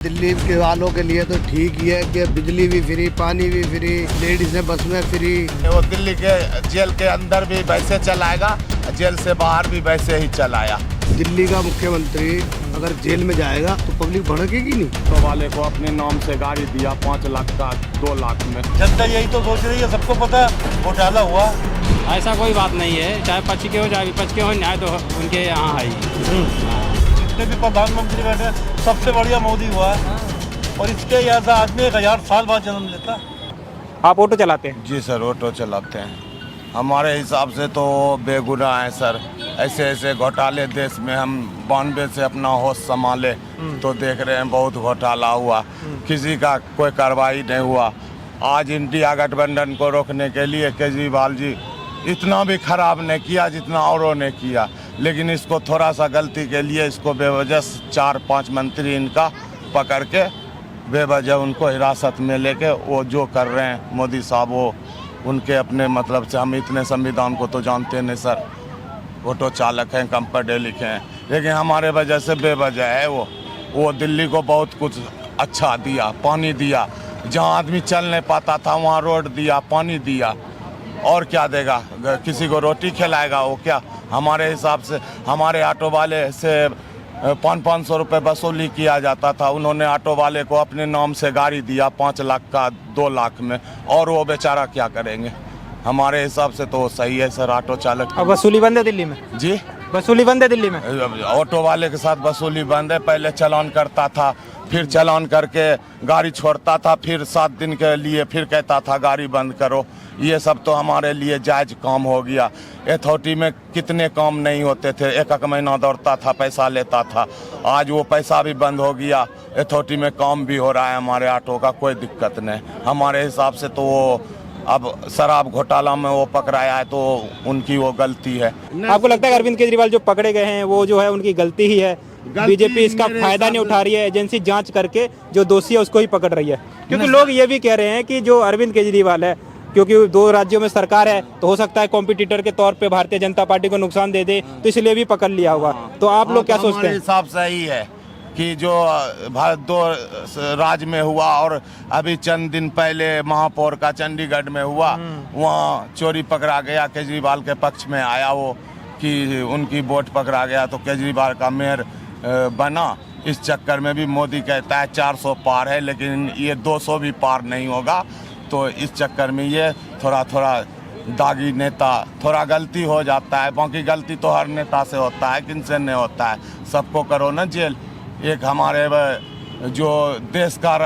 दिल्ली के वालों के लिए तो ठीक ही है कि बिजली भी फ्री, पानी भी फ्री, लेडीज है बस में फ्री। वो दिल्ली के जेल के अंदर भी वैसे चलाएगा, जेल से बाहर भी वैसे ही चलाया। दिल्ली का मुख्यमंत्री अगर जेल में जाएगा तो पब्लिक भड़केगी नहीं। तो वाले को अपने नाम से गाड़ी दिया 5 लाख का 2 लाख में। जनता यही तो सोच रही है, सबको पता घोटाला हुआ। ऐसा कोई बात नहीं है, चाहे पक्ष के हो चाहे विपक्ष के हो, न्याय तो उनके यहाँ है ही। जितने भी प्रधानमंत्री बैठे सबसे बढ़िया मोदी हुआ है, और इसके जैसा आदमी 1000 साल बाद जन्म लेता। आप ऑटो चलाते हैं? जी सर, ऑटो चलाते हैं। हमारे हिसाब से तो बेगुनाह है सर। ऐसे ऐसे घोटाले देश में हम 92 से अपना होश संभाले तो देख रहे हैं बहुत घोटाला हुआ, किसी का कोई कार्रवाई नहीं हुआ। आज इंडिया गठबंधन को रोकने के लिए केजरीवाल जी इतना भी खराब नहीं किया जितना औरों ने किया, लेकिन इसको थोड़ा सा गलती के लिए इसको बेवजह 4-5 मंत्री इनका पकड़ के बेवजह उनको हिरासत में लेके वो जो कर रहे हैं मोदी साहब, वो उनके अपने मतलब से। हम इतने संविधान को तो जानते नहीं सर, ऑटो चालक हैं, कम पढ़े लिखे हैं, लेकिन हमारे वजह से बेवजह है वो दिल्ली को बहुत कुछ अच्छा दिया, पानी दिया, जहां आदमी चल नहीं पाता था वहां रोड दिया, पानी दिया, और क्या देगा? किसी को रोटी खिलाएगा वो क्या? हमारे हिसाब से हमारे ऑटो वाले से 500 रुपये वसूली किया जाता था, उन्होंने ऑटो वाले को अपने नाम से गाड़ी दिया 5 लाख का 2 लाख में, और वो बेचारा क्या करेंगे? हमारे हिसाब से तो सही है सर ऑटो चालक। अब वसूली बंद है दिल्ली में? जी, वसूली बंद है दिल्ली में? ऑटो वाले के साथ वसूली बंद है। पहले चालान करता था, फिर चालान करके गाड़ी छोड़ता था, फिर 7 दिन के लिए फिर कहता था गाड़ी बंद करो। ये सब तो हमारे लिए जायज़ काम हो गया। अथॉरिटी में कितने काम नहीं होते थे, एक महीना दौड़ता था, पैसा लेता था। आज वो पैसा भी बंद हो गया, अथॉरिटी में काम भी हो रहा है हमारे ऑटो का, कोई दिक्कत नहीं। हमारे हिसाब से तो वो अब शराब घोटाला में वो पकड़ाया है तो उनकी वो गलती है। आपको लगता है अरविंद केजरीवाल जो पकड़े गए हैं वो जो है उनकी गलती ही है? बीजेपी इसका फायदा नहीं उठा रही है, एजेंसी जांच करके जो दोषी है उसको ही पकड़ रही है? क्योंकि लोग ये भी कह रहे हैं कि जो अरविंद केजरीवाल है, क्योंकि 2 राज्यों में सरकार है, तो हो सकता है कॉम्पिटिटर के तौर पे भारतीय जनता पार्टी को नुकसान दे दे, तो इसलिए भी पकड़ लिया होगा। तो आप लोग क्या सोचते हैं? हमारे हिसाब से ही है कि जो भारत 2 राज्य में हुआ, और अभी चंद दिन पहले महापौर का चंडीगढ़ में हुआ, वहाँ चोरी पकड़ा गया, केजरीवाल के पक्ष में आया वो कि उनकी वोट पकड़ा गया तो केजरीवाल का मेयर बना। इस चक्कर में भी मोदी कहता है 400 पार है, लेकिन ये 200 भी पार नहीं होगा। तो इस चक्कर में ये थोड़ा दागी नेता, थोड़ा गलती हो जाता है, बाकी गलती तो हर नेता से होता है, किनसे नहीं होता है। सबको करो ना जेल। एक हमारे जो देश का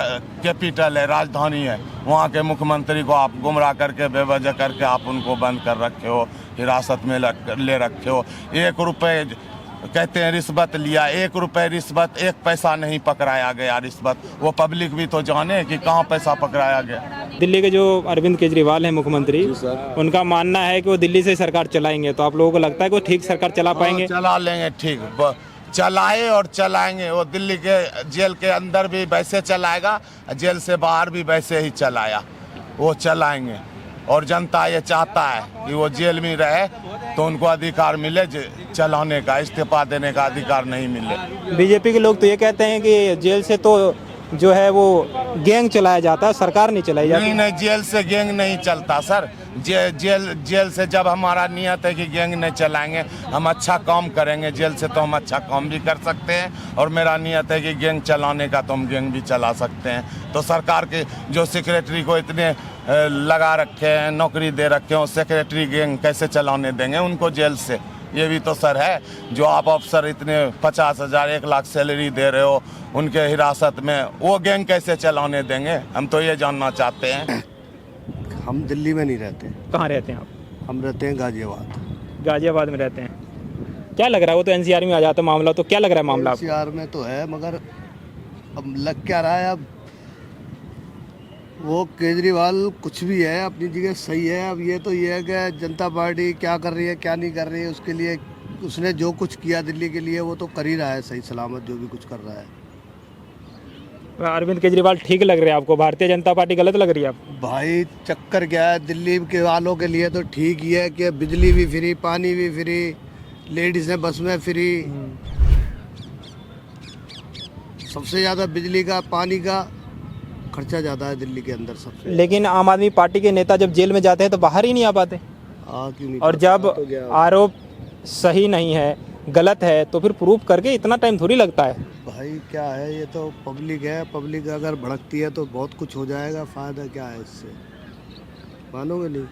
कैपिटल है, राजधानी है, वहाँ के मुख्यमंत्री को आप गुमराह करके बेवजह करके आप उनको बंद कर रखे हो, हिरासत में ले रखे हो। 1 रुपये कहते हैं रिश्वत लिया, 1 रुपये रिश्वत, 1 पैसा नहीं पकड़ाया गया रिश्वत। वो पब्लिक भी तो जाने कि कहाँ पैसा पकड़ाया गया। दिल्ली के जो अरविंद केजरीवाल हैं मुख्यमंत्री, उनका मानना है कि वो दिल्ली से सरकार चलाएंगे, तो आप लोगों को लगता है कि वो ठीक सरकार चला पाएंगे? चला लेंगे, ठीक चलाए और चलाएंगे। वो दिल्ली के जेल के अंदर भी वैसे चलाएगा, जेल से बाहर भी वैसे ही चलाया, वो चलाएंगे। और जनता ये चाहता है कि वो जेल में रहे तो उनको अधिकार मिले चलाने का, इस्तीफा देने का अधिकार नहीं मिले। बीजेपी के लोग तो ये कहते हैं कि जेल से तो जो है वो गैंग चलाया जाता है, सरकार नहीं चलाई जाती। नहीं, जेल से गैंग नहीं चलता सर। जेल से जब हमारा नियत है कि गैंग नहीं चलाएंगे, हम अच्छा काम करेंगे, जेल से तो हम अच्छा काम भी कर सकते हैं, और मेरा नियत है कि गैंग चलाने का तो हम गैंग भी चला सकते हैं। तो सरकार के जो सेक्रेटरी को इतने लगा रखे हैं, नौकरी दे रखे हैं, सेक्रेटरी गैंग कैसे चलाने देंगे उनको जेल से? ये भी तो सर है। जो आप अफसर इतने 50,000 1 लाख सैलरी दे रहे हो उनके हिरासत में, वो गैंग कैसे चलाने देंगे? हम तो ये जानना चाहते हैं। हम दिल्ली में नहीं रहते। कहाँ रहते हैं आप? हम रहते हैं गाजियाबाद। गाजियाबाद में रहते हैं। क्या लग रहा है? वो तो एनसीआर में आ जाता है मामला, तो क्या लग रहा है मामला? एनसीआर में तो है, मगर अब लग क्या रहा है? अब वो केजरीवाल कुछ भी है अपनी जगह सही है। अब ये तो ये है कि जनता पार्टी क्या कर रही है क्या नहीं कर रही है, उसके लिए उसने जो कुछ किया दिल्ली के लिए वो तो कर ही रहा है, सही सलामत जो भी कुछ कर रहा है। अरविंद केजरीवाल ठीक लग रहे हैं आपको? भारतीय जनता पार्टी गलत लग रही है आपको? भाई चक्कर क्या है, दिल्ली के वालों के लिए तो ठीक ही है कि बिजली भी फ्री, पानी भी फ्री, लेडीज है बस में फ्री, सबसे ज़्यादा बिजली का पानी का खर्चा ज़्यादा है दिल्ली के अंदर सबसे। लेकिन आम आदमी पार्टी के नेता जब जेल में जाते हैं तो बाहर ही नहीं आ पाते, क्यों नहीं? और जब आरोप सही नहीं है, गलत है, तो फिर प्रूफ करके इतना टाइम थोड़ी लगता है। भाई क्या है, ये तो पब्लिक है, पब्लिक अगर भड़कती है तो बहुत कुछ हो जाएगा, फ़ायदा क्या है इससे, मानोगे नहीं?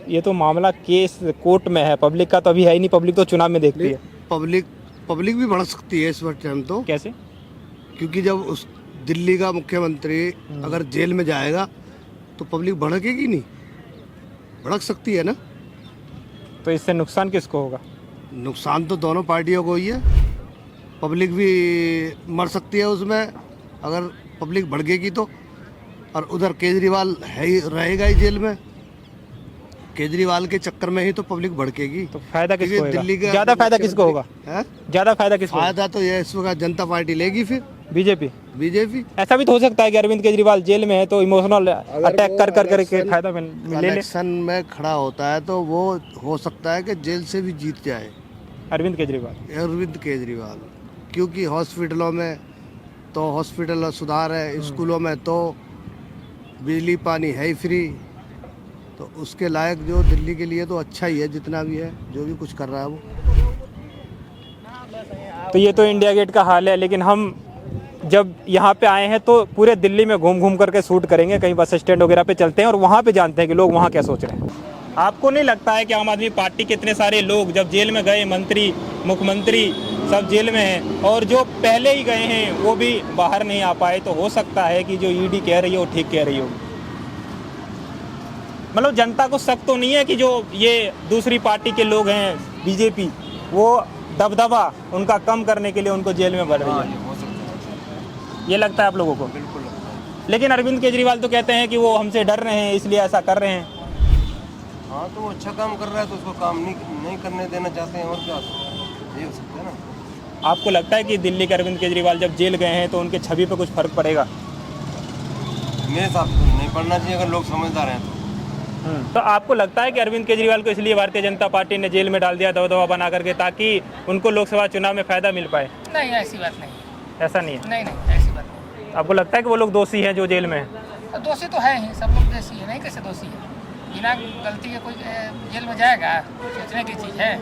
ये तो मामला केस कोर्ट में है, पब्लिक का तो अभी है ही नहीं, पब्लिक तो चुनाव में देखती है। पब्लिक भी भड़क सकती है इस वक्त टाइम तो, कैसे? क्योंकि जब उस दिल्ली का मुख्यमंत्री अगर जेल में जाएगा तो पब्लिक भड़केगी नहीं, भड़क सकती है ना। तो इससे नुकसान किसको होगा? नुकसान तो दोनों पार्टियों को ही है, पब्लिक भी मर सकती है उसमें अगर पब्लिक भड़केगी तो, और उधर केजरीवाल है ही, रहेगा ही जेल में, केजरीवाल के चक्कर में ही तो पब्लिक भड़केगी। तो फायदा किसको क्योंकि होगा? दिल्ली का ज्यादा फायदा किसको होगा? है ज्यादा फायदा किसको होगा? फायदा तो ये इस वक्त जनता पार्टी लेगी, फिर बीजेपी। ऐसा भी तो हो सकता है कि अरविंद केजरीवाल जेल में है तो इमोशनल अटैक कर करके फायदा ले ले। इलेक्शन में खड़ा होता है तो वो हो सकता है कि जेल से भी जीत जाए अरविंद केजरीवाल, क्योंकि हॉस्पिटलों में तो हॉस्पिटल सुधार है, स्कूलों में तो बिजली पानी है ही फ्री, तो उसके लायक जो दिल्ली के लिए तो अच्छा ही है, जितना भी है जो भी कुछ कर रहा है वो। तो ये तो इंडिया गेट का हाल है, लेकिन हम जब यहाँ पे आए हैं तो पूरे दिल्ली में घूम घूम करके शूट करेंगे, कहीं बस स्टैंड वगैरह पे चलते हैं और वहाँ पे जानते हैं कि लोग वहाँ क्या सोच रहे हैं। आपको नहीं लगता है कि आम आदमी पार्टी के इतने सारे लोग जब जेल में गए, मंत्री मुख्यमंत्री सब जेल में हैं, और जो पहले ही गए हैं वो भी बाहर नहीं आ पाए, तो हो सकता है कि जो ईडी कह रही है वो ठीक कह रही हो? मतलब जनता को शक तो नहीं है कि जो ये दूसरी पार्टी के लोग हैं बीजेपी, वो दबदबा उनका कम करने के लिए उनको जेल में भर रही है? ये लगता है आप लोगों को? बिल्कुल। लेकिन अरविंद केजरीवाल तो कहते हैं कि वो हमसे डर रहे हैं इसलिए ऐसा कर रहे हैं। हाँ, तो वो अच्छा काम कर रहा है तो उसको काम नहीं करने देना चाहते हैं, और क्या ये हो सकता है ना। आपको लगता है कि दिल्ली के अरविंद केजरीवाल जब जेल गए हैं तो उनके छवि पे कुछ फर्क पड़ेगा? मेरे हिसाब से तो नहीं पड़ना चाहिए अगर लोग समझदार हैं तो। तो आपको लगता है कि अरविंद केजरीवाल को इसलिए भारतीय जनता पार्टी ने जेल में डाल दिया दबदबा बना करके ताकि उनको लोकसभा चुनाव में फायदा मिल पाए? नहीं, ऐसी बात नहीं। ऐसा नहीं है? नहीं, ऐसी बात नहीं। आपको लगता है कि वो लोग दोषी हैं जो जेल में हैं? दोषी तो है ही, सब लोग दोषी है, नहीं कैसे दोषी है? बिना गलती के कोई जेल में जाएगा, सोचने की चीज़ है।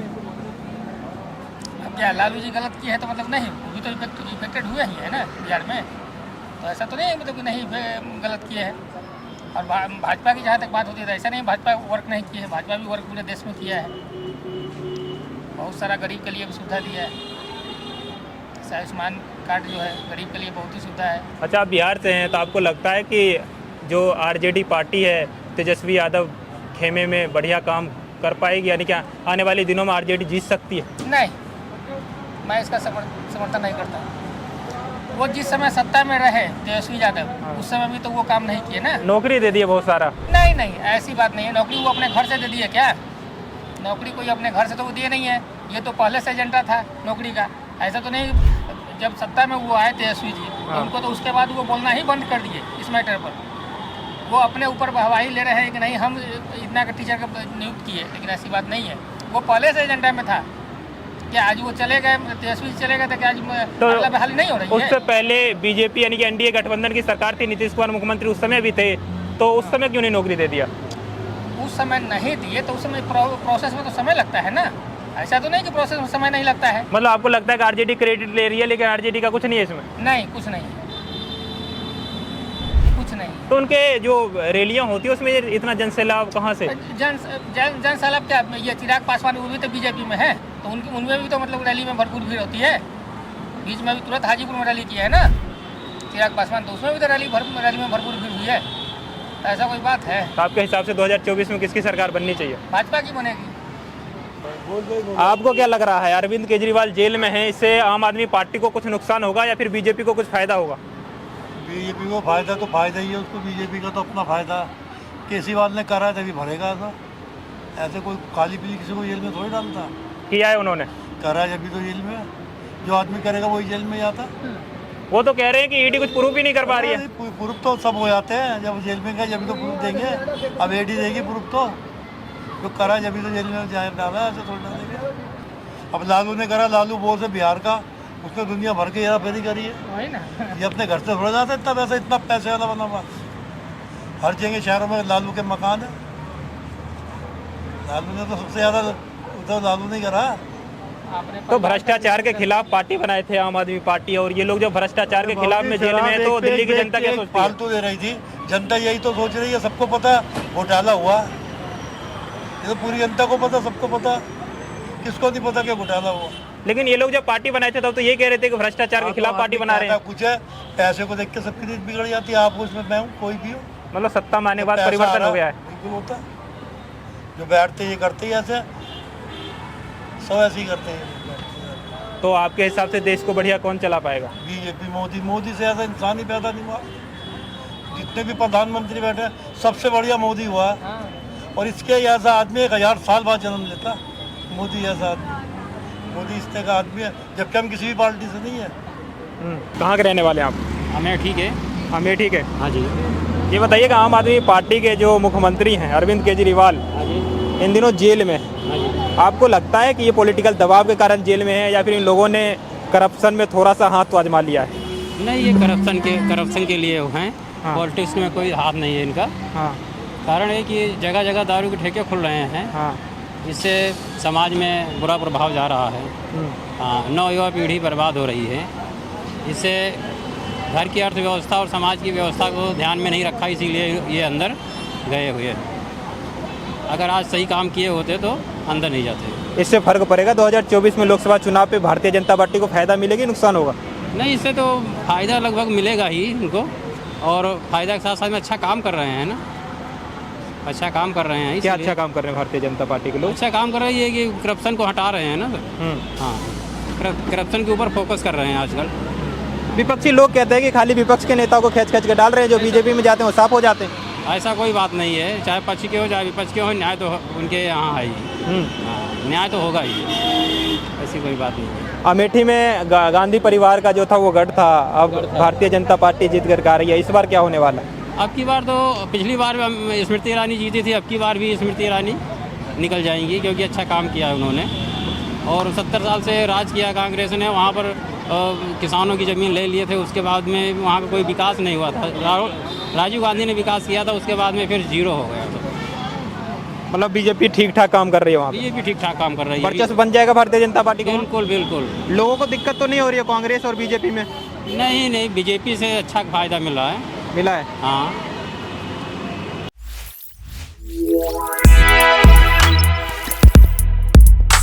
अब क्या लालू जी गलत किए हैं तो मतलब नहीं, वो भी तो इफेक्टेड हुए ही है ना बिहार में, तो ऐसा तो नहीं मतलब कि नहीं गलत किए हैं। और भाजपा की जहाँ तक बात होती है तो ऐसा नहीं भाजपा वर्क नहीं किए है, भाजपा भी वर्क पूरे देश में किया है, बहुत सारा गरीब के लिए भी सुविधा दिया है। आयुष्मान कार्ड जो है गरीब के लिए बहुत ही सुविधा है। अच्छा, आप बिहार से हैं तो आपको लगता है कि जो आरजेडी पार्टी है तेजस्वी यादव खेमे में बढ़िया काम कर पाएगी, यानी क्या आने वाले दिनों में आरजेडी जीत सकती है? नहीं, मैं इसका समर्थन नहीं करता। वो जिस समय सत्ता में रहे तेजस्वी यादव, उस समय भी तो वो काम नहीं किए ना। नौकरी दे दिए बहुत सारा। नहीं, ऐसी बात नहीं है। नौकरी वो अपने घर से दे दिए क्या? नौकरी कोई अपने घर से तो वो दिए नहीं है, ये तो पहले से एजेंडा था नौकरी का। ऐसा तो नहीं जब सत्ता में वो आए तेजस्वी जी तो उनको तो उसके बाद वो बोलना ही बंद कर दिए इस मैटर पर। वो अपने ऊपर वाहवाही ले रहे हैं कि नहीं हम इतना का टीचर का नियुक्त किए, लेकिन ऐसी बात नहीं है। वो पहले से एजेंडा में था। क्या आज वो चले गए, तेजस्वी चले गए थे क्या आज अगला बहाली नहीं हो रही है? उससे पहले बीजेपी यानी कि एनडीए गठबंधन की सरकार थी, नीतीश कुमार मुख्यमंत्री उस समय भी थे, तो उस समय क्यों नहीं नौकरी दे दिया? उस समय नहीं दिए तो उस समय प्रोसेस में तो समय लगता है ना, ऐसा तो नहीं कि प्रोसेस में समय नहीं लगता है। मतलब आपको लगता है कि आरजेडी क्रेडिट ले रही है लेकिन आरजेडी का कुछ नहीं है इसमें? नहीं, कुछ नहीं। तो उनके जो रैलियां होती है उसमें इतना जनसैलाब कहाँ से? जनसैलाब क्या, ये चिराग पासवान वो भी तो बीजेपी में है, तो उनमें भी तो मतलब रैली में भरपूर भीड़ होती है। बीच में भी तुरंत हाजीपुर में रैली की है ना चिराग पासवान, तो उसमें भी तो रैली में भरपूर भीड़ हुई है। तो ऐसा कोई बात है? तो आपके हिसाब से 2024 में किसकी सरकार बननी चाहिए? भाजपा की बनेगी। आपको क्या लग रहा है, अरविंद केजरीवाल जेल में है, इससे आम आदमी पार्टी को कुछ नुकसान होगा या फिर बीजेपी को कुछ फायदा होगा? बीजेपी को फायदा तो फायदा ही है, उसको बीजेपी का तो अपना फायदा। केजरीवाल ने करा है तभी भरेगा ऐसा, ऐसे कोई काली पीली किसी को जेल में थोड़ी डालता। किया है उन्होंने, करा है जब भी तो जेल में, जो आदमी करेगा वही जेल में जाता। वो तो कह रहे हैं कि ईडी कुछ प्रूफ ही नहीं कर पा रही है। प्रूफ तो सब हो जाते हैं, जब जेल में गए जब तो प्रूफ देंगे। अब ईडी देगी प्रूफ तो, जो करा जब भी तो जेल में जाए डाला, ऐसे थोड़ी डालेंगे। अब लालू ने करा, लालू बोल से बिहार का उसने दुनिया भर के हेरा फेरी करी है। वही ना। ये अपने घर से थोड़ा जाता इतना पैसा, इतना पैसे वाला बना हुआ। हर जगह शहरों में लालू के मकान है। लालू ने तो सबसे ज़्यादा उधर लालू नहीं करा। आपने तो भ्रष्टाचार के खिलाफ पार्टी बनाए थे आम आदमी पार्टी, और ये लोग जो भ्रष्टाचार के खिलाफ में जेल में है, तो दिल्ली की जनता क्या सोचती है? फालतू दे रही थी जनता, यही तो सोच रही है। सबको पता घोटाला हुआ, ये तो पूरी जनता को पता, सबको पता। किसको नहीं पता कि घोटाला हुआ? लेकिन ये लोग जब पार्टी बनाए थे तब तो ये कह रहे थे कि भ्रष्टाचार के खिलाफ पार्टी बना रहे हैं। कुछ है, पैसे को देख के सबकी नीति बिगड़ जाती है। आप उसमें, मैं हूँ, कोई भी हो। मतलब सत्ता में आने के बाद पैसा आ परिवर्तन रहा हो गया है। बिल्कुल होता है। जो बैठते ये करते ही ऐसे, सब ऐसे ही करते हैं। तो आपके हिसाब से देश को बढ़िया कौन चला पाएगा? बीजेपी, मोदी। मोदी से ऐसा इंसान ही पैदा नहीं हुआ। जितने भी प्रधानमंत्री बैठे हैं, सबसे बढ़िया मोदी हुआ है। और इसके ऐसा आदमी 1000 साल बाद जन्म लेता, मोदी ऐसा आदमी। मोदी इस तरह का आदमी है, जबकि हम किसी भी पार्टी से नहीं है। कहाँ के रहने वाले हैं आप? अमेठी के। अमेठी के। हाँ जी। ये बताइएगा, आम आदमी पार्टी के जो मुख्यमंत्री हैं अरविंद केजरीवाल हाँ जी। इन दिनों जेल में, हाँ जी। आपको लगता है कि ये पॉलिटिकल दबाव के कारण जेल में है, या फिर इन लोगों ने करप्शन में थोड़ा सा हाथ तो आजमा लिया है? नहीं, ये करप्शन के लिए हैं। हाँ। पॉलिटिक्स में कोई हाथ नहीं है इनका। हाँ कारण है कि जगह जगह दारू के ठेके खुल रहे हैं, हाँ। जिससे समाज में बुरा प्रभाव जा रहा है। हाँ, नौयुवा पीढ़ी बर्बाद हो रही है। इससे घर की अर्थव्यवस्था और समाज की व्यवस्था को ध्यान में नहीं रखा, इसीलिए ये अंदर गए हुए हैं। अगर आज सही काम किए होते तो अंदर नहीं जाते। इससे फर्क पड़ेगा 2024 में लोकसभा चुनाव पे भारतीय जनता पार्टी को फायदा मिलेगी, नुकसान होगा? नहीं, इससे तो फ़ायदा लगभग मिलेगा ही इनको, और फ़ायदा के साथ साथ में अच्छा काम कर रहे हैं ना। अच्छा काम कर रहे हैं। क्या अच्छा काम कर रहे हैं भारतीय जनता पार्टी के लोग? अच्छा काम कर रही है कि करप्शन को हटा रहे हैं ना सर। हाँ, करप्शन के ऊपर फोकस कर रहे हैं आजकल। विपक्षी लोग कहते हैं कि खाली विपक्ष के नेताओं को खींच के डाल रहे हैं, जो बीजेपी में जाते हैं वो साफ हो जाते हैं। ऐसा कोई बात नहीं है, चाहे पक्ष के हो चाहे विपक्ष के हो, न्याय तो उनके यहाँ है ही। हाँ, न्याय तो होगा ही, ऐसी कोई बात नहीं है। अमेठी में गांधी परिवार का जो था वो गढ़ था, अब भारतीय जनता पार्टी जीत कर आ रही है। इस बार क्या होने वाला है? अब की बार तो, पिछली बार स्मृति ईरानी जीती थी, अब की बार भी स्मृति ईरानी निकल जाएंगी, क्योंकि अच्छा काम किया है उन्होंने। और 70 साल से राज किया कांग्रेस ने, वहाँ पर किसानों की ज़मीन ले लिए थे, उसके बाद में वहाँ पर कोई विकास नहीं हुआ था। राजीव गांधी ने विकास किया था, उसके बाद में फिर जीरो हो गया। मतलब बीजेपी ठीक ठाक काम कर रही है वहाँ पे? बीजेपी ठीक ठाक काम कर रही है। वर्चस्व बन जाएगा भारतीय जनता पार्टी को? बिल्कुल बिल्कुल। लोगों को दिक्कत तो नहीं हो रही है कांग्रेस और बीजेपी में? नहीं, बीजेपी से अच्छा फायदा मिल रहा है। मिला है। हाँ,